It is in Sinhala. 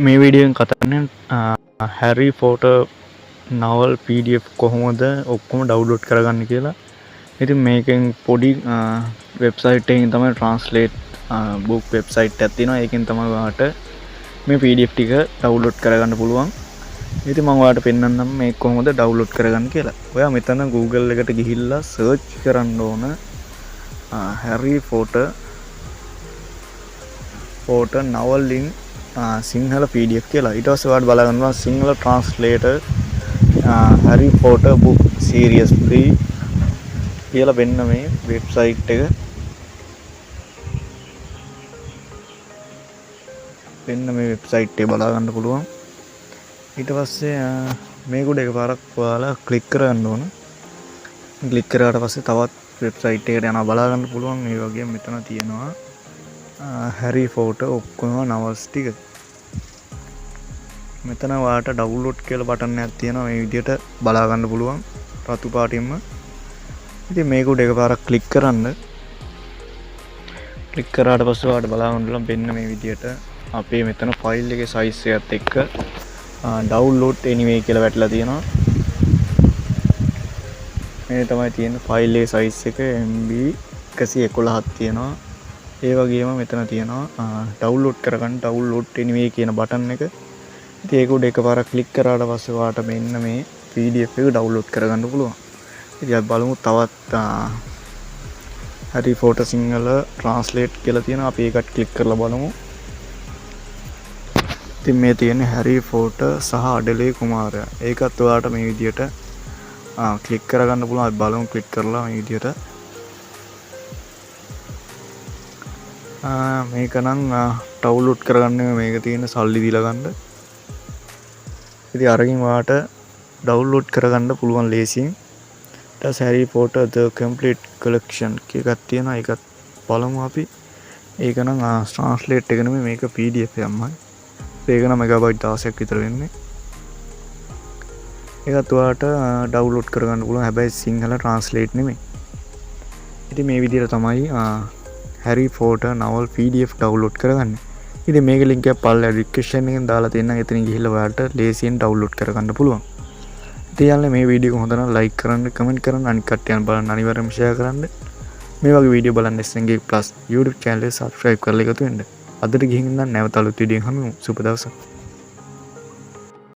මේ වීඩියෝෙන් කතා කරන්නේ හැරි පොටර් නවල් PDF කොහොමද ඔක්කොම ඩවුන්ලෝඩ් කරගන්න කියලා. ඉතින් මේකෙන් පොඩි වෙබ්සයිට් එකකින් තමයි ට්‍රාන්ස්ලේට් බුක් වෙබ්සයිට් එකක් තියෙනවා. ඒකෙන් තමයි ඔයාලට මේ PDF ටික ඩවුන්ලෝඩ් කරගන්න පුළුවන්. ඉතින් මම ඔයාලට පෙන්නන්නම් මේක කොහොමද ඩවුන්ලෝඩ් කරගන්න කියලා. ඔයා මෙතන Google එකට ගිහිල්ලා සර්ච් කරන්න ඕන හැරි පොටර් නවල් ඉන් සිංහල PDF කියලා. ඊට පස්සේ ඔයාලට බලා ගන්නවා සිංහල ට්‍රාන්ස්ලේටර් හැරි පොටර් බුක් සීරීස් 3 කියලා වෙන්න මේ වෙබ්සයිට් එක. වෙන්න මේ වෙබ්සයිට් එක බලා ගන්න පුළුවන්. ඊට පස්සේ මේක උඩ එකපාරක් ඔයාලා ක්ලික් කරගන්න ඕන. ක්ලික් කරාට පස්සේ තවත් වෙබ්සයිට් එකකට යනවා බලා ගන්න පුළුවන්. මේ වගේ මෙතන තියෙනවා හැරි පොටර් ඔක්කොම නවල්ස් ටික. මෙතන ඔයාලට ඩවුන්ලෝඩ් කියලා බටන් එකක් තියෙනවා. මේ විදිහට බලා ගන්න පුළුවන් රතු පාටින්ම. ඉතින් මේක උඩ එකපාරක් ක්ලික් කරන්න. ක්ලික් කරාට පස්සේ ඔයාලට බලා ගන්න පුළුවන් වෙන්න මේ විදිහට අපේ මෙතන ෆයිල් එකේ සයිස් එකත් එක්ක ඩවුන්ලෝඩ් anyway කියලා වැටලා තියෙනවා. මේ තමයි තියෙන ෆයිල් එකේ සයිස් එක MB 111ක් තියෙනවා. ඒ වගේම මෙතන තියෙනවා ඩවුන්ලෝඩ් කරගන්න ඩවුන්ලෝඩ් anyway කියන බටන් එක. ඉතින් ඒක උඩ එකපාරක් ක්ලික් කරාට පස්සේ ඔයාලට මෙන්න මේ PDF එක ඩවුන්ලෝඩ් කරගන්න පුළුවන්. ඉතින් අපි බලමු තවත් හැරි පොටර් සිංහල ට්‍රාන්ස්ලේට් කියලා තියෙනවා. අපි ඒකට ක්ලික් කරලා බලමු. ඉතින් මේ තියෙන්නේ හැරි පොටර් සහ අඩලේ කුමාරයා. ඒකත් ඔයාලට මේ විදිහට ක්ලික් කරගන්න පුළුවන්. අපි බලමු ක්ලික් කරලා මේ විදිහට. මේක නම් ඩවුන්ලෝඩ් කරගන්න මේක තියෙන සල්ලි දීලා ගන්න. ඉතින් අරකින් ඔයාලට ඩවුන්ලෝඩ් කරගන්න පුළුවන් ලේසියෙන්. ඊට පස්සේ හැරි පොටර් the complete collection එකක් තියෙනවා. ඒකත් බලමු අපි. ඒක නම් ට්‍රාන්ස්ලේට් එක නෙමෙයි මේක PDF එකක්මයි. ඒක නම් මෙගාබයිට් 16ක් විතර වෙන්නේ. ඒකත් ඔයාලට ඩවුන්ලෝඩ් කරගන්න පුළුවන්. හැබැයි සිංහල ට්‍රාන්ස්ලේට් නෙමෙයි. ඉතින් මේ විදිහට තමයි හැරි පොටර් නවල් PDF ඩවුන්ලෝඩ් කරගන්නේ. ඉතින් මේක ලින්ක් එක පල්ල ඩිස්ක්‍රිප්ෂන් එකෙන් දාලා තියෙනවා. එතනින් ගිහිල්ලා ඔයාලට ලේසියෙන් ඩවුන්ලෝඩ් කරගන්න පුළුවන්. ඉතින් යාළුවනේ මේ වීඩියෝ එක හොඳ නම් ලයික් කරන්න, කමෙන්ට් කරන්න, අනිත් කට්ටියන් බලන්න අනිවාර්යයෙන්ම ෂෙයා කරන්න. මේ වගේ වීඩියෝ බලන්න SNG+ YouTube channel එක subscribe කරලා එකතු වෙන්න. අදට ගිහින් ඉන්න නැවත අලුත් වීඩියෝ එකකින් හමු. සුබ දවසක්.